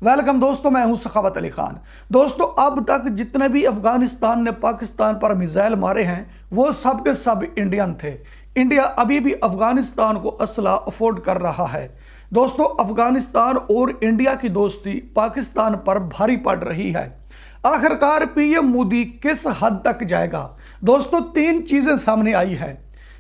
Welcome दोस्तों, मैं हूं सखावत अली खान। दोस्तों, अब तक जितने भी अफगानिस्तान ने पाकिस्तान पर मिसाइल मारे हैं वो सब के सब इंडियन थे। इंडिया अभी भी अफगानिस्तान को असला अफोर्ड कर रहा है। दोस्तों, अफगानिस्तान और इंडिया की दोस्ती पाकिस्तान पर भारी पड़ रही है। आखिरकार पीएम मोदी किस हद तक जाएगा? दोस्तों, तीन चीजें सामने आई हैं।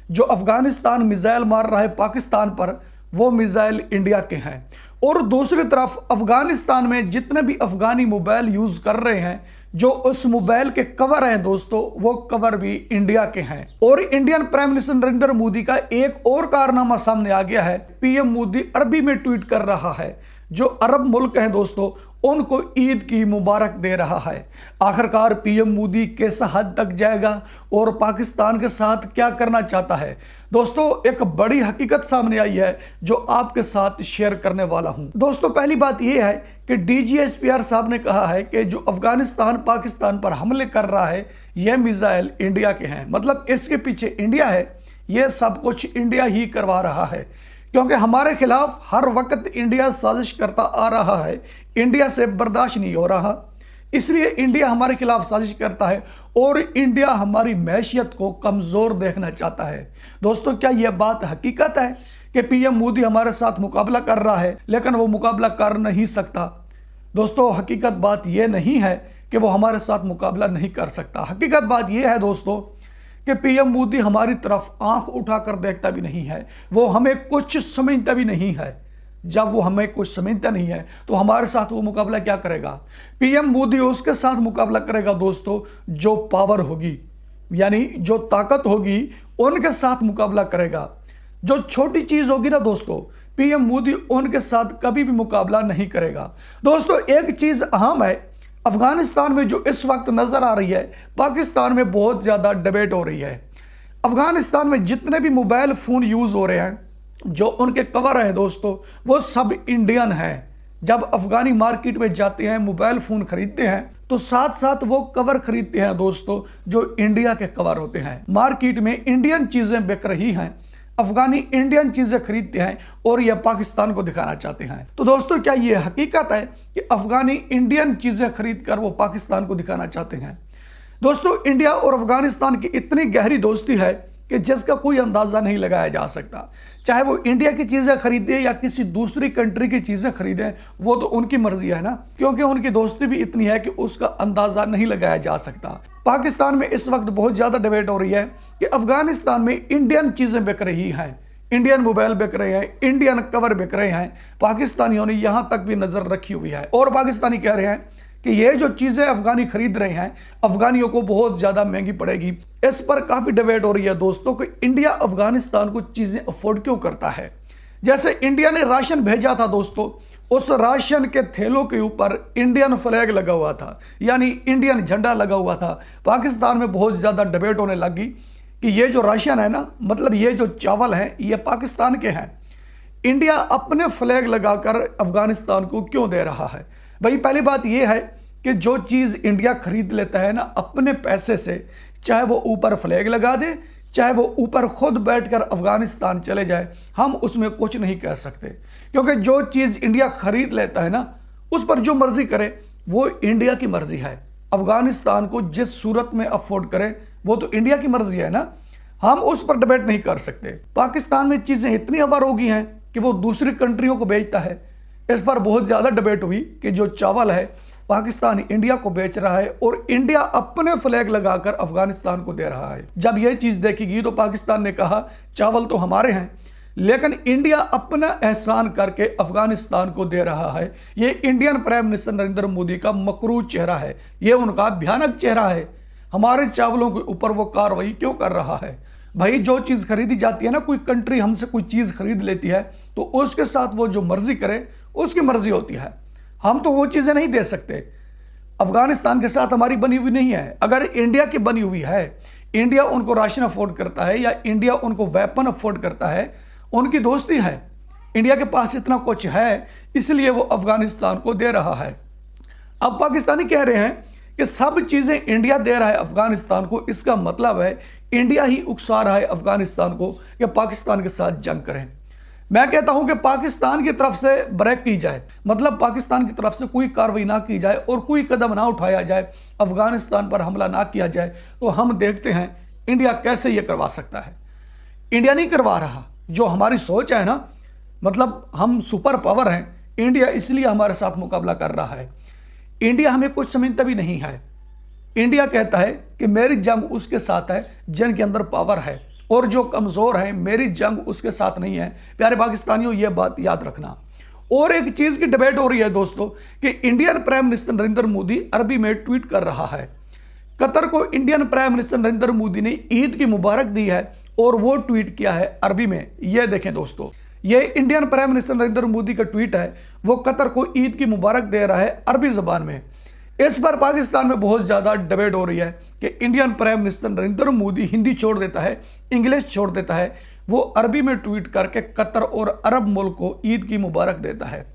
जो अफगानिस्तान मिसाइल मार रहा है पाकिस्तान पर, वो मिसाइल इंडिया के हैं। और दूसरी तरफ अफगानिस्तान में जितने भी अफगानी मोबाइल यूज कर रहे हैं, जो उस मोबाइल के कवर हैं दोस्तों, वो कवर भी इंडिया के हैं। और Indian prime minister Narendra Modi का एक और कारनामा सामने आ गया है। पीएम मोदी अरबी में ट्वीट कर रहा है। जो अरब मुल्क हैं दोस्तों, उनको ईद की मुबारक दे रहा है। आखिरकार पीएम मोदी किस हद तक जाएगा और पाकिस्तान के साथ क्या करना चाहता है? दोस्तों, एक बड़ी हकीकत सामने आई है जो आपके साथ शेयर करने वाला हूं। दोस्तों, पहली बात यह है कि डीजीएसपीआर साहब ने कहा है कि जो अफगानिस्तान पाकिस्तान पर हमले कर रहा है, यह मिसाइल इंडिया के हैं। मतलब इसके पीछे इंडिया है, यह सब कुछ इंडिया ही करवा रहा है। क्योंकि हमारे खिलाफ हर वक्त इंडिया साजिश करता आ रहा है, इंडिया से बर्दाश्त नहीं हो रहा, इसलिए इंडिया हमारे खिलाफ साजिश करता है और इंडिया हमारी मैशियत को कमज़ोर देखना चाहता है। दोस्तों, क्या यह बात हकीकत है कि पीएम मोदी हमारे साथ मुकाबला कर रहा है लेकिन वो मुकाबला कर नहीं सकता? दोस्तों, हकीकत बात यह नहीं है कि वो हमारे साथ मुकाबला नहीं कर सकता। हकीकत बात यह है दोस्तों कि पीएम मोदी हमारी तरफ आंख उठाकर देखता भी नहीं है, वो हमें कुछ समझता भी नहीं है। जब वो हमें कुछ समझता नहीं है तो हमारे साथ वो मुकाबला क्या करेगा? पीएम मोदी उसके साथ मुकाबला करेगा दोस्तों जो पावर होगी, यानी जो ताकत होगी, उनके साथ मुकाबला करेगा। जो छोटी चीज होगी ना दोस्तों, पीएम मोदी उनके साथ कभी भी मुकाबला नहीं करेगा। दोस्तों, एक चीज अहम है, अफगानिस्तान में जो इस वक्त नजर आ रही है, पाकिस्तान में बहुत ज्यादा डिबेट हो रही है। अफगानिस्तान में जितने भी मोबाइल फोन यूज हो रहे हैं, जो उनके कवर हैं दोस्तों, वो सब इंडियन हैं। जब अफगानी मार्केट में जाते हैं, मोबाइल फोन खरीदते हैं, तो साथ साथ वो कवर खरीदते हैं दोस्तों जो इंडिया के कवर होते हैं। मार्केट में इंडियन चीजें बिक रही हैं, अफगानी इंडियन चीजें खरीदते हैं और यह पाकिस्तान को दिखाना चाहते हैं। तो दोस्तों, क्या यह हकीकत है कि अफगानी इंडियन चीजें खरीद कर वो पाकिस्तान को दिखाना चाहते हैं? दोस्तों, इंडिया और अफगानिस्तान की इतनी गहरी दोस्ती है कि जिसका कोई अंदाजा नहीं लगाया जा सकता। चाहे वो इंडिया की चीजें खरीदे या किसी दूसरी कंट्री की चीजें खरीदें, वो तो उनकी मर्जी है ना, क्योंकि उनकी दोस्ती भी इतनी है कि उसका अंदाजा नहीं लगाया जा सकता। पाकिस्तान में इस वक्त बहुत ज्यादा डिबेट हो रही है कि अफगानिस्तान में इंडियन चीजें बिक रही हैं, इंडियन मोबाइल बिक रहे हैं, इंडियन कवर बिक रहे हैं। पाकिस्तानियों ने यहां तक भी नजर रखी हुई है और पाकिस्तानी कह रहे हैं कि ये जो चीजें अफगानी खरीद रहे हैं, अफगानियों को बहुत ज्यादा महंगी पड़ेगी। इस पर काफी डिबेट हो रही है दोस्तों कि इंडिया अफगानिस्तान को चीजें अफोर्ड क्यों करता है। जैसे इंडिया ने राशन भेजा था दोस्तों, उस राशन के थैलों के ऊपर इंडियन फ्लैग लगा हुआ था, यानी इंडियन झंडा लगा हुआ था। पाकिस्तान में बहुत ज्यादा डिबेट होने लगी कि ये जो राशन है ना, मतलब ये जो चावल है, ये पाकिस्तान के हैं। इंडिया अपने फ्लैग लगाकर अफगानिस्तान को क्यों दे रहा है? भाई, पहली बात यह है कि जो चीज इंडिया खरीद लेता है ना अपने पैसे से, चाहे वो ऊपर फ्लैग लगा दे, चाहे वो ऊपर खुद बैठकर अफगानिस्तान चले जाए, हम उसमें कुछ नहीं कह सकते। क्योंकि जो चीज इंडिया खरीद लेता है ना, उस पर जो मर्जी करे वो इंडिया की मर्जी है। अफगानिस्तान को जिस सूरत में अफोर्ड करे वो तो इंडिया की मर्जी है ना, हम उस पर डिबेट नहीं कर सकते। पाकिस्तान में चीजें इतनी अवर हो गई हैं कि वो दूसरी कंट्रियों को बेचता है। इस पर बहुत ज्यादा डिबेट हुई कि जो चावल है पाकिस्तान इंडिया को बेच रहा है और इंडिया अपने फ्लैग लगाकर अफगानिस्तान को दे रहा है। जब यह चीज देखी गई तो पाकिस्तान ने कहा चावल तो हमारे हैं, लेकिन इंडिया अपना एहसान करके अफगानिस्तान को दे रहा है। यह Indian prime minister Narendra Modi का मकरूज चेहरा है, यह उनका भयानक चेहरा है। हमारे चावलों के ऊपर वो कार्रवाई क्यों कर रहा है? भाई, जो चीज खरीदी जाती है ना, कोई कंट्री हमसे कोई चीज खरीद लेती है तो उसके साथ वो जो मर्जी करे उसकी मर्जी होती है। हम तो वो चीजें नहीं दे सकते। अफगानिस्तान के साथ हमारी बनी हुई नहीं है। अगर इंडिया की बनी हुई है, इंडिया उनको राशन अफोर्ड करता है या इंडिया उनको वेपन अफोर्ड करता है, उनकी दोस्ती है, इंडिया के पास इतना कुछ है, इसलिए वो अफगानिस्तान को दे रहा है। अब पाकिस्तानी कह रहे हैं कि सब चीजें इंडिया दे रहा है अफगानिस्तान को, इसका मतलब है इंडिया ही उकसा रहा है अफगानिस्तान को कि पाकिस्तान के साथ जंग करें। मैं कहता हूं कि पाकिस्तान की तरफ से ब्रेक की जाए, मतलब पाकिस्तान की तरफ से कोई कार्रवाई ना की जाए और कोई कदम ना उठाया जाए, अफगानिस्तान पर हमला ना किया जाए, तो हम देखते हैं इंडिया कैसे ये करवा सकता है। इंडिया नहीं करवा रहा, जो हमारी सोच है ना, मतलब हम सुपर पावर हैं, इंडिया इसलिए हमारे साथ मुकाबला कर रहा है। इंडिया हमें कुछ समझता भी नहीं है। इंडिया कहता है कि मेरी जंग उसके साथ है जिनके अंदर पावर है, और जो कमज़ोर है मेरी जंग उसके साथ नहीं है। प्यारे पाकिस्तानियों, ये बात याद रखना। और एक चीज़ की डिबेट हो रही है दोस्तों कि Indian prime minister Narendra Modi अरबी में ट्वीट कर रहा है। कतर को Indian prime minister Narendra Modi ने ईद की मुबारक दी है और वो ट्वीट किया है अरबी में। ये देखें दोस्तों, ये Indian prime minister Narendra Modi का ट्वीट है, वो कतर को ईद की मुबारक दे रहा है अरबी ज़बान में। इस पर पाकिस्तान में बहुत ज़्यादा डिबेट हो रही है कि Indian prime minister Narendra Modi Hindi छोड़ देता है, इंग्लिश छोड़ देता है, वो अरबी में ट्वीट करके कतर और अरब मुल्क को ईद की मुबारक देता है।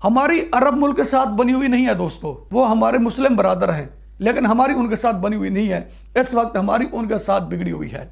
हमारी अरब मुल्क के साथ बनी हुई नहीं है दोस्तों, वो हमारे मुस्लिम बरादर हैं, लेकिन हमारी उनके साथ बनी हुई नहीं है। इस वक्त हमारी उनके साथ बिगड़ी हुई है।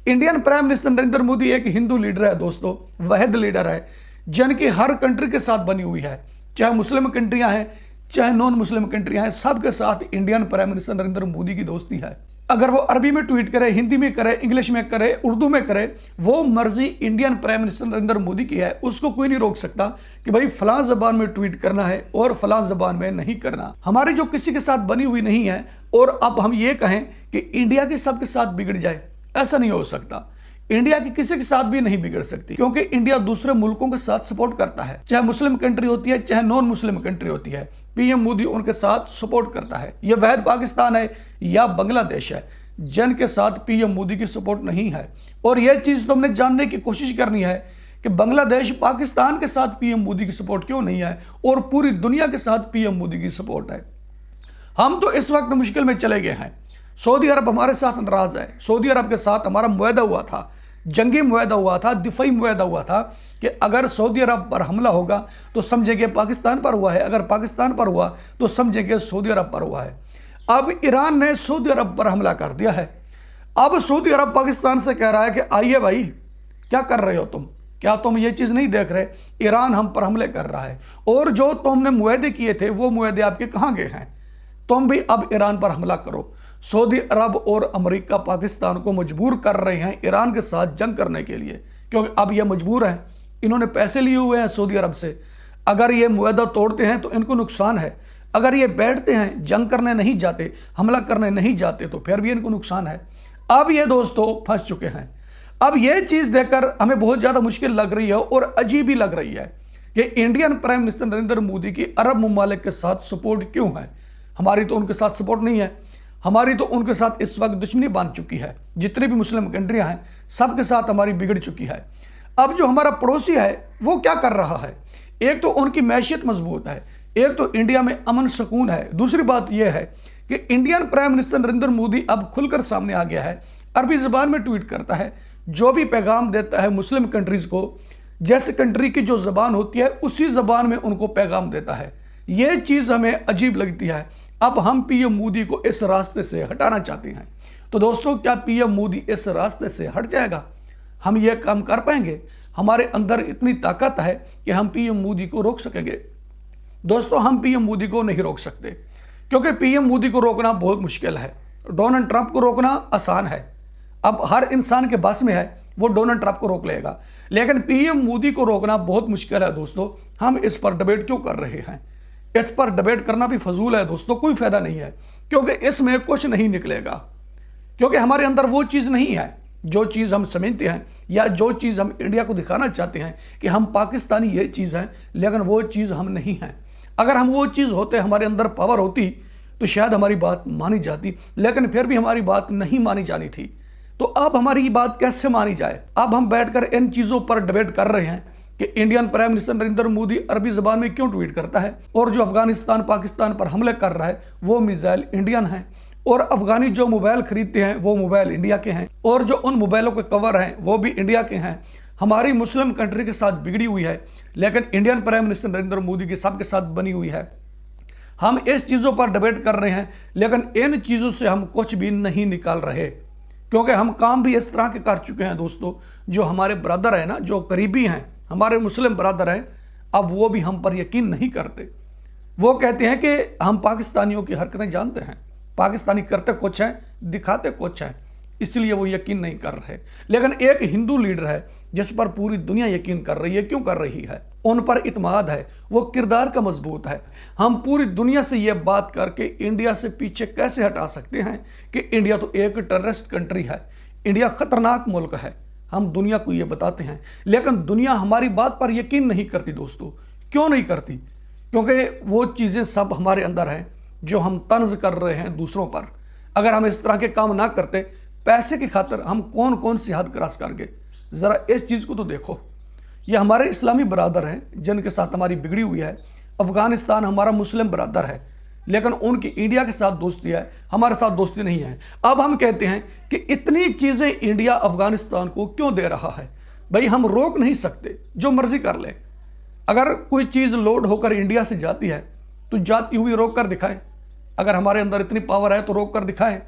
Indian prime minister Narendra Modi एक हिंदू लीडर है दोस्तों, वाहिद लीडर है जिनकी हर कंट्री के साथ बनी हुई है, चाहे मुस्लिम कंट्रियां हैं चाहे नॉन मुस्लिम कंट्रियां हैं, सबके साथ Indian prime minister Narendra Modi की दोस्ती है। अगर वो अरबी में ट्वीट करे, हिंदी में करे, इंग्लिश में करे, उर्दू में करे, वो मर्जी Indian prime minister Narendra Modi की है। उसको कोई नहीं रोक सकता कि भाई फलां जबान में ट्वीट करना है और फलां जबान में नहीं करना। हमारी जो किसी के साथ बनी हुई नहीं है, और अब हम ये कहें कि इंडिया के सबके साथ बिगड़ जाए, ऐसा नहीं हो सकता। इंडिया की किसी के साथ भी नहीं बिगड़ सकती, क्योंकि इंडिया दूसरे मुल्कों के साथ सपोर्ट करता है, चाहे मुस्लिम कंट्री होती है चाहे नॉन मुस्लिम कंट्री होती है। पीएम मोदी उनके साथ सपोर्ट करता है। यह वैध पाकिस्तान है या बांग्लादेश है जिनके साथ पीएम मोदी की सपोर्ट नहीं है। और यह चीज तो हमने जानने की कोशिश करनी है कि बांग्लादेश पाकिस्तान के साथ पीएम मोदी की सपोर्ट क्यों नहीं है और पूरी दुनिया के साथ पीएम मोदी की सपोर्ट है। हम तो इस वक्त मुश्किल में चले गए हैं। सऊदी अरब हमारे साथ नाराज है। सऊदी अरब के साथ हमारा मुआहदा हुआ था, जंगी मुआहदा हुआ था, दिफाई मुआहदा हुआ था कि अगर सऊदी अरब पर हमला होगा तो समझेंगे पाकिस्तान पर हुआ है, अगर पाकिस्तान पर हुआ तो समझेंगे सऊदी अरब पर हुआ है। अब ईरान ने सऊदी अरब पर हमला कर दिया है। अब सऊदी अरब पाकिस्तान से कह रहा है कि आइए भाई, क्या कर रहे हो तुम, क्या तुम ये चीज़ नहीं देख रहे, ईरान हम पर हमले कर रहा है, और जो तुमने मुआहदे किए थे वो मुआहदे आपके कहाँ गए हैं, तुम भी अब ईरान पर हमला करो। सऊदी अरब और अमेरिका पाकिस्तान को मजबूर कर रहे हैं ईरान के साथ जंग करने के लिए, क्योंकि अब ये मजबूर हैं। इन्होंने पैसे लिए हुए हैं सऊदी अरब से। अगर ये मुआहदा तोड़ते हैं तो इनको नुकसान है, अगर ये बैठते हैं, जंग करने नहीं जाते, हमला करने नहीं जाते, तो फिर भी इनको नुकसान है। अब ये दोस्तों फंस चुके हैं। अब ये चीज़ देखकर हमें बहुत ज़्यादा मुश्किल लग रही है और अजीब भी लग रही है कि Indian prime minister Narendra Modi की अरब ममालिक के साथ सपोर्ट क्यों है। हमारी तो उनके साथ सपोर्ट नहीं है, हमारी तो उनके साथ इस वक्त दुश्मनी बांध चुकी है। जितनी भी मुस्लिम कंट्रियां हैं सबके साथ हमारी बिगड़ चुकी है। अब जो हमारा पड़ोसी है वो क्या कर रहा है, एक तो उनकी मैशियत मजबूत है, एक तो इंडिया में अमन सुकून है। दूसरी बात यह है कि Indian prime minister Narendra Modi अब खुलकर सामने आ गया है, अरबी ज़बान में ट्वीट करता है, जो भी पैगाम देता है मुस्लिम कंट्रीज़ को, जैसे कंट्री की जो ज़बान होती है उसी ज़बान में उनको पैगाम देता है। ये चीज़ हमें अजीब लगती है। अब हम पीएम मोदी को इस रास्ते से हटाना चाहते हैं। तो दोस्तों, क्या पीएम मोदी इस रास्ते से हट जाएगा? हम ये काम कर पाएंगे? हमारे अंदर इतनी ताकत है कि हम पीएम मोदी को रोक सकेंगे? दोस्तों, हम पीएम मोदी को नहीं रोक सकते, क्योंकि पीएम मोदी को रोकना बहुत मुश्किल है। डोनाल्ड ट्रंप को रोकना आसान है। अब हर इंसान के बस में है, वो डोनाल्ड ट्रंप को रोक लेगा, लेकिन पीएम मोदी को रोकना बहुत मुश्किल है। दोस्तों, हम इस पर डिबेट क्यों कर रहे हैं? इस पर डिबेट करना भी फजूल है दोस्तों, कोई फायदा नहीं है, क्योंकि इसमें कुछ नहीं निकलेगा, क्योंकि हमारे अंदर वो चीज़ नहीं है जो चीज़ हम समझते हैं या जो चीज़ हम इंडिया को दिखाना चाहते हैं कि हम पाकिस्तानी ये चीज़ हैं, लेकिन वो चीज़ हम नहीं हैं। अगर हम वो चीज़ होते, हमारे अंदर पावर होती, तो शायद हमारी बात मानी जाती, लेकिन फिर भी हमारी बात नहीं मानी जानी थी। तो अब हमारी बात कैसे मानी जाए? अब हम बैठकर इन चीज़ों पर डिबेट कर रहे हैं कि Indian prime minister Narendra Modi अरबी ज़बान में क्यों ट्वीट करता है, और जो अफगानिस्तान पाकिस्तान पर हमले कर रहा है वो मिसाइल इंडियन हैं, और अफगानी जो मोबाइल खरीदते हैं वो मोबाइल इंडिया के हैं, और जो उन मोबाइलों के कवर हैं वो भी इंडिया के हैं। हमारी मुस्लिम कंट्री के साथ बिगड़ी हुई है, लेकिन Indian prime minister Narendra Modi के सबके साथ बनी हुई है। हम इस चीज़ों पर डिबेट कर रहे हैं, लेकिन इन चीज़ों से हम कुछ भी नहीं निकाल रहे, क्योंकि हम काम भी इस तरह के कर चुके हैं दोस्तों, जो हमारे ब्रदर हैं ना, जो करीबी हैं, हमारे मुस्लिम ब्रदर हैं, अब वो भी हम पर यकीन नहीं करते। वो कहते हैं कि हम पाकिस्तानियों की हरकतें जानते हैं, पाकिस्तानी करते कुछ हैं, दिखाते कुछ हैं, इसलिए वो यकीन नहीं कर रहे। लेकिन एक हिंदू लीडर है जिस पर पूरी दुनिया यकीन कर रही है। क्यों कर रही है? उन पर इत्मीनान है, वो किरदार का मजबूत है। हम पूरी दुनिया से ये बात करके इंडिया से पीछे कैसे हटा सकते हैं कि इंडिया तो एक टेररिस्ट कंट्री है, इंडिया खतरनाक मुल्क है। हम दुनिया को ये बताते हैं, लेकिन दुनिया हमारी बात पर यकीन नहीं करती दोस्तों। क्यों नहीं करती? क्योंकि वो चीज़ें सब हमारे अंदर हैं जो हम तंज कर रहे हैं दूसरों पर। अगर हम इस तरह के काम ना करते, पैसे की खातिर हम कौन कौन सी हद क्रॉस कर गए। ज़रा इस चीज़ को तो देखो। ये हमारे इस्लामी बरादर हैं जिनके साथ हमारी बिगड़ी हुई है। अफगानिस्तान हमारा मुस्लिम बरादर है, लेकिन उनकी इंडिया के साथ दोस्ती है, हमारे साथ दोस्ती नहीं है। अब हम कहते हैं कि इतनी चीज़ें इंडिया अफगानिस्तान को क्यों दे रहा है? भाई हम रोक नहीं सकते, जो मर्जी कर लें। अगर कोई चीज़ लोड होकर इंडिया से जाती है तो जाती हुई रोक कर दिखाएं। अगर हमारे अंदर इतनी पावर है तो रोक कर दिखाएं,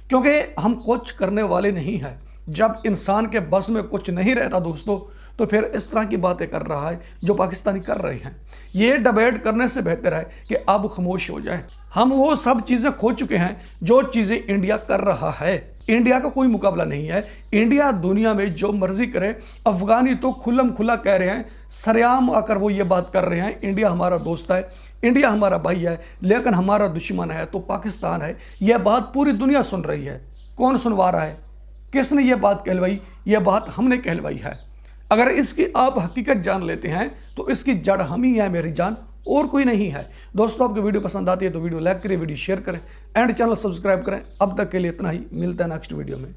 क्योंकि हम कुछ करने वाले नहीं हैं। जब इंसान के बस में कुछ नहीं रहता दोस्तों, तो फिर इस तरह की बातें कर रहा है जो पाकिस्तानी कर रहे हैं। ये डिबेट करने से बेहतर है कि अब खामोश हो जाए। हम वो सब चीज़ें खो चुके हैं जो चीज़ें इंडिया कर रहा है। इंडिया का कोई मुकाबला नहीं है। इंडिया दुनिया में जो मर्जी करे। अफगानी तो खुल्लम खुला कह रहे हैं, सरेआम आकर वो ये बात कर रहे हैं, इंडिया हमारा दोस्त है, इंडिया हमारा भाई है, लेकिन हमारा दुश्मन है तो पाकिस्तान है। यह बात पूरी दुनिया सुन रही है। कौन सुनवा रहा है? किसने ये बात कहलवाई? यह बात हमने कहलवाई है। अगर इसकी आप हकीकत जान लेते हैं तो इसकी जड़ हम ही है मेरी जान, और कोई नहीं है। दोस्तों आपको वीडियो पसंद आती है तो वीडियो लाइक करें, वीडियो शेयर करें एंड चैनल सब्सक्राइब करें। अब तक के लिए इतना ही, मिलता है नेक्स्ट वीडियो में।